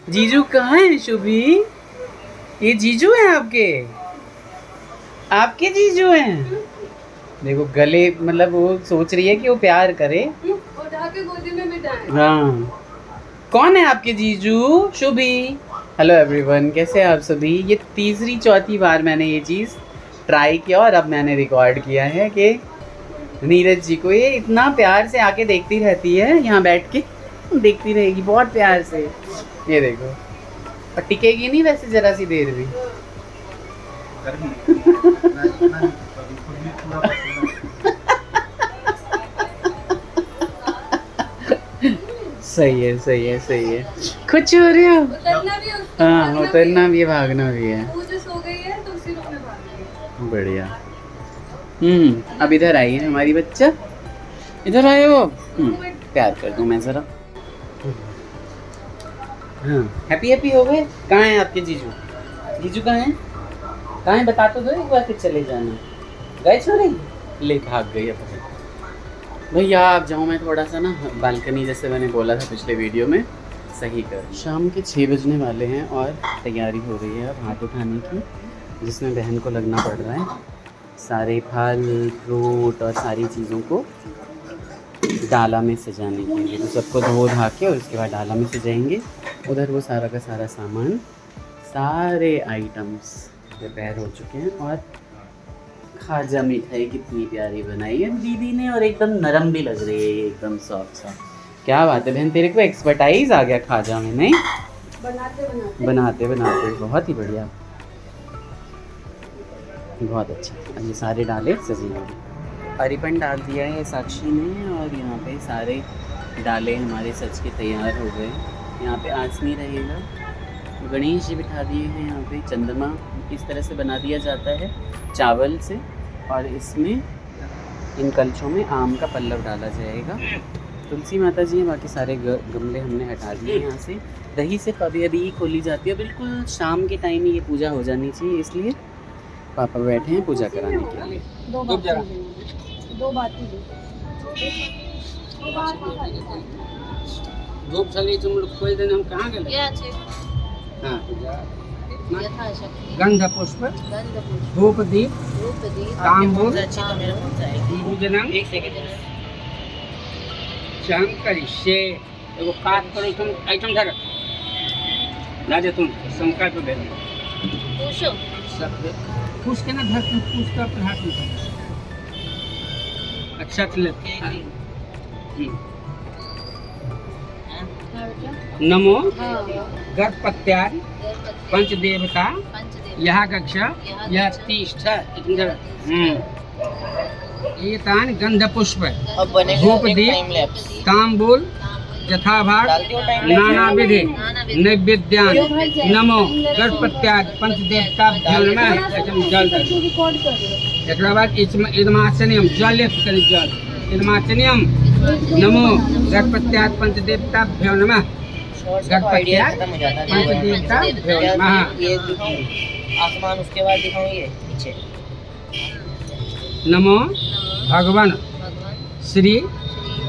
जीजू कहाँ है शुभी? ये जीजू हैं आपके? आपके जीजू हैं? देखो गले, मतलब वो सोच रही है कि वो प्यार करे। उठा के गोदी में बिठाएं। हाँ, कौन है आपके जीजू? शुभी। हेलो एवरीवन, कैसे हैं आप सभी? ये तीसरी चौथी बार मैंने ये चीज़ ट्राई किया और अब मैंने रिकॉर्ड किया है कि नीरज जी को ये इतना प्यार से आके देखती रहती है, यहाँ बैठ के देखती रहेगी बहुत प्यार से। ये देखो, और टिकेगी नहीं वैसे जरा सी देर भी। सही है, सही है, सही है। कुछ हो रही हो? उतरना भी है उसको, हाँ, भागना भी उतरना भी है, भागना भी है। वो जो सो गई है तो उसी रूम में भाग गई। बढ़िया। अब इधर आई है हमारी बच्चा। इधर आए हो। प्यार कर दूं मैं जरा। हाँ, हैप्पी हैप्पी हो गए। कहाँ हैं आपके जीजू? जीजू कहाँ हैं? कहाँ हैं बता तो दो एक बार, फिर चले जाना। गए छोरे? ले भाग गई अब। भैया आप जाओ, मैं थोड़ा सा ना बालकनी, जैसे मैंने बोला था पिछले वीडियो में, सही कर। शाम के 6 बजने वाले हैं और तैयारी हो रही है अब हाथ उठाने की, जिसमें बहन को लगना पड़ रहा है सारे फल फ्रूट और सारी चीज़ों को डाला में सजाने के लिए। तो सबको धो धा के और उसके बाद डाला में सजाएंगे। उधर वो सारा का सारा सामान, सारे आइटम्स प्रिपेयर हो चुके हैं। और खाजा मिठाई कितनी प्यारी बनाई है दीदी ने, और एकदम नरम भी लग रही है ये, एकदम सॉफ्ट सॉफ्ट। क्या बात है बहन, तेरे को एक्सपर्टाइज आ गया खाजा में, नहीं? बनाते बनाते बहुत ही बढ़िया, बहुत अच्छा। अब ये सारे डाले सजेंगे। अरिपन डाल दिया है साक्षी ने, और यहाँ पे सारे डाले हमारे सज के तैयार हो गए। यहाँ पे आसनी रहेगा, गणेश जी बिठा दिए हैं यहाँ पे। चंद्रमा इस तरह से बना दिया जाता है चावल से, और इसमें इन कलछों में आम का पल्लव डाला जाएगा। तुलसी माता जी हैं, बाकी सारे गमले हमने हटा दिए यहाँ से। दही से कभी अभी खोली जाती है, बिल्कुल शाम के टाइम ही ये पूजा हो जानी चाहिए, इसलिए पापा बैठे हैं पूजा कराने के लिए। दो बाती धूप चली तुम लोग कोई दिन हम कहाँ गए? हाँ, गंध पुष्प, धूप दीप, तांबूल, पूजनम शंकरी से एगो पाठ करो। तुम आइटम धर राजे, तुम संकल्प दे सब पूछ के ना, धर तुम पूछ कर अपने हाथ में। अच्छा चले। नमो गणपत्याय पंचदेवता यह कक्ष यह तिष्ठ। एतान गंधपुष्प धूप दीप तांबूल यथाभाग नानाविधि नैवेद्यान नमो गणपत्याय पंचदेवताभ्यो नमः। जल एक बाद इदमाचन्यम जल कर जल इदमाचन्यम नमो गणपत्याय पंचदेवताभ्यो नमः। गणपत्याय पंचदेवताभ्यो नमः। ये आसमान उसके बाद दिखाऊं ये नीचे। नमो भगवान श्री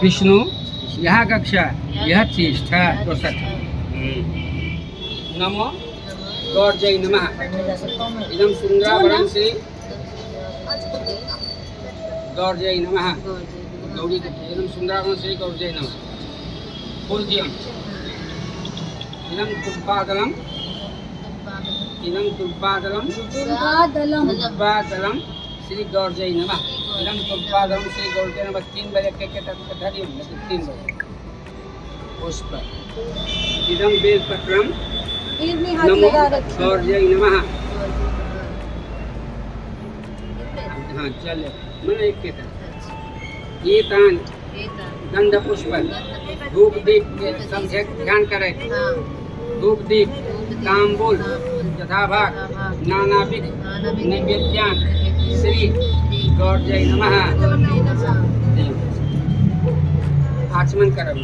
विष्णु यह कक्षा यह तिष्ठ। नमो गौर्जय नमः। इदं सुंदरावरण श्री गौर्जय नमः। गौरी इदं सुंदरावरण श्री गौर्जय नमः। फूलदियम इदं तुल्पादलम श्री गौर्जय नमः। इदं तुल्पादलम श्री गौर्जय नमः। 3 बजे के तक धरियो, मतलब 3 बजे पुष्प। इदं बेलपत्रम नमो गौर्जय नमः। हाँ चल मैंने एक कहता ये तान गंध पुष्प धूप दीप समझे, ध्यान करे। धूप दीप तांबूल यथाभाग नानाविध नैवेद्यान श्री गौर्जय नमः। आचमन करब।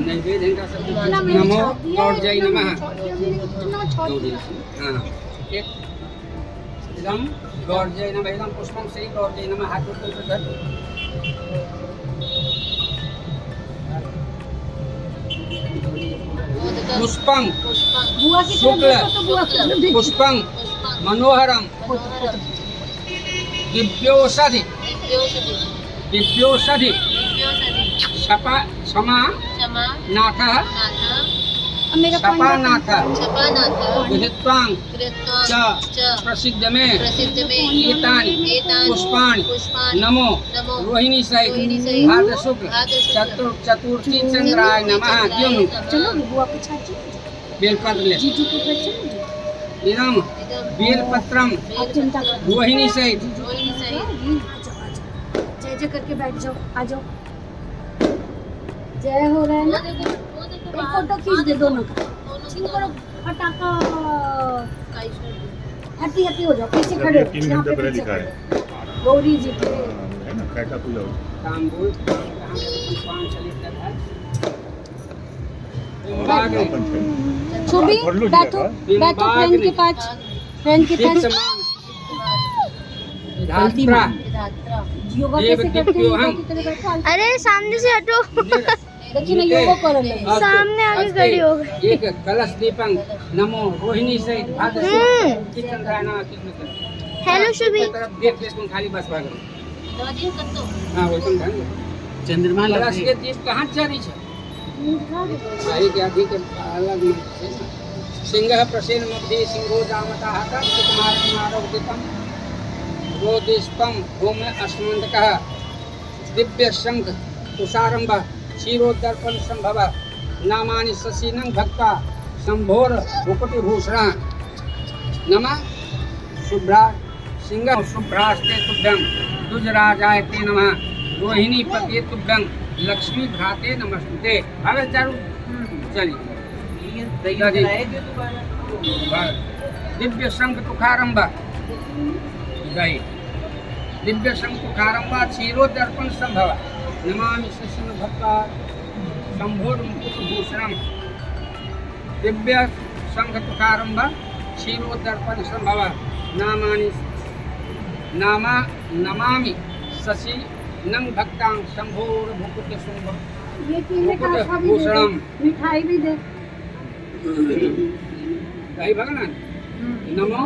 नैवेद्य का सब नमो गौर्जय नमः। हाँ इदं गौर्जय नमः। इदं पुष्पं श्री गौर्जय नमः। हाथ ऊपर कर। पुष्पं बुआ की शुक्ल तरफ देखो तो बुआ की तरफ देखो। पुष्पं मनोहरम दिव्योषधि दिव्योषधि क्षमा नाथः अब मेरा क्षपानाथ विहित्वां च प्रसिद्ध में एतानि पुष्पाणि नमो रोहिणी सहित भाद्र शुक्ल चतुर्थी चंद्राय नमः। क्यों चलो बुआ के साथ चलो। बेलपत्र ले जीजू के साथ चलो। इदम बेलपत्रम आप चिंता करो। रोहिणी सहित आ जाओ आ जाओ। जय जय करके बैठ जाओ। आ जाओ। जय हो रहा है ना। एक फोटो खींच दे दोनों का। चिल करो फटाका। हैप्पी हैप्पी हो जाओ। पीछे खड़े हो। 3 यहाँ घंटे पे पहले पीछे लिखा खड़े है हो। गौरी जी के है ना क्या क्या पूजा होती तांबूल है छुबी भर लो जी बैठो यार। बैठो फ्रेंड के पास। फ्रेंड के पास योगा कैसे करते हैं योगा की तरह बैठो। अरे सामने से हटो। देखिए ना योगा करो ले। सामने आके खड़ी हो गई। एक कलश दीपं नमो रोहिणी सहित भाद्र शुक्ल चंद्राय नमः। हेलो शुभी। तरफ देख ले तुम खाली बस भाग हाँ वही तुम ढंग चंद्रमा लग कलश के दीप कहाँ चढ़ी छे भाई के अधिक अलग में सिंह प्रसेन मध्ये सिंहो जामता हता कुमार कुमारव दितम रोदिष्पम भूम अस्मंदकः दिव्य शंख तुषारंभ क्षीरोदर्पण संभव नामानि शशिनं भक्ता संभोर भूपति भूषण नमः शुभ्रा सिंह शुभ्रास्ते तुभ्यं दुजराजाय ते नमः रोहिणी पते तुभ्यं लक्ष्मी भ्राते नमस्ते। भावे चारू चलिए दिव्य शंख तुखारंभ गए दिव्य शंख तुखारंभ क्षीरोदर्पण संभव नमामि शिशिन भक्ता संभोर मुकुट भूषणम दिव्य शंख तुखारंभ क्षीरोदर्पण संभव नमामि शशि नंग भक्तां संभोर मुकुट शुंभ ये पीने का अच्छा भी दे दे। भूषणम मिठाई भी दे। कही भगवान नमो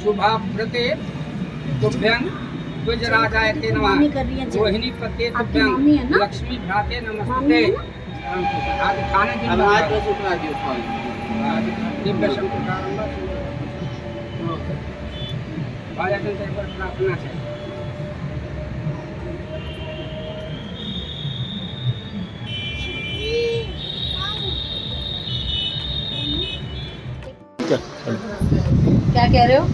शुभाव्रते तुभ्यं द्विजराजाय ते नमः मामी कर रही है जय। रोहिणी पते आपकी तुभ्यं मामी है ना? लक्ष्मी भ्राते मामी नमस्ते। है आज खाने की अब आज बस उठा दियो कॉल। दिव्य शंकर प्रारंभ बाजा जन पर प्रार्थना है क्या कह रहे हो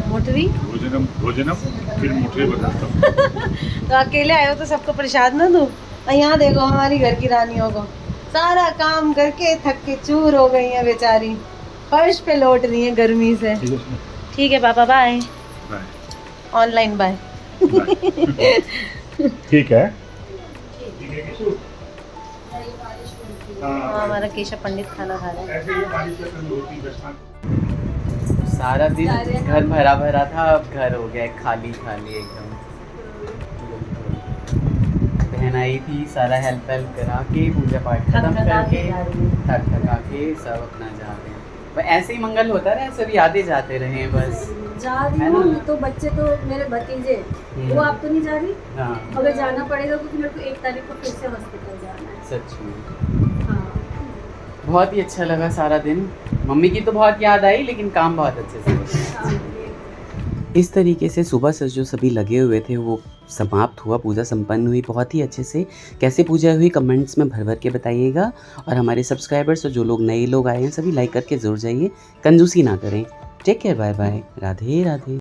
मोटरी? भोजनम भोजनम फिर मुठे बताता हूँ। तो अकेले आए हो तो सबको प्रसाद ना दो। और यहाँ देखो हमारी घर की रानियों को सारा काम करके थक के चूर हो गई हैं बेचारी, फर्श पे लौट रही हैं गर्मी से। ठीक है पापा बाय। बाय। Online bye. ठीक है हाँ, हमारा केशव पंडित खाना खा रहा है। ऐसे ही बारिश का कमी होती है दर्शन। सारा दिन घर भरा भरा था, अब घर हो गया है खाली खाली एकदम। बहन आई थी, सारा हेल्प वेल्प करा के पूजा पाठ खत्म करके थक थका के सब अपना जा रहे हैं। पर ऐसे ही मंगल होता रहे, सब यादें जाते रहे बस। जा रही है हूँ ना? तो बच्चे तो मेरे भतीजे वो आप तो नहीं जा रही। हाँ अगर जाना पड़ेगा क्योंकि मेरे को 1 तारीख को फिर से हॉस्पिटल जाना है। सच में हाँ बहुत ही अच्छा लगा सारा दिन। मम्मी की तो बहुत याद आई, लेकिन काम बहुत अच्छे से हुआ। इस तरीके से सुबह से जो सभी लगे हुए थे वो समाप्त हुआ, पूजा संपन्न हुई बहुत ही अच्छे से। कैसे पूजा हुई कमेंट्स में भर भर के बताइएगा। और हमारे सब्सक्राइबर्स और जो लोग नए लोग आए हैं सभी लाइक करके ज़रूर जाइए, कंजूसी ना करें। Take care, bye bye, Radhe Radhe.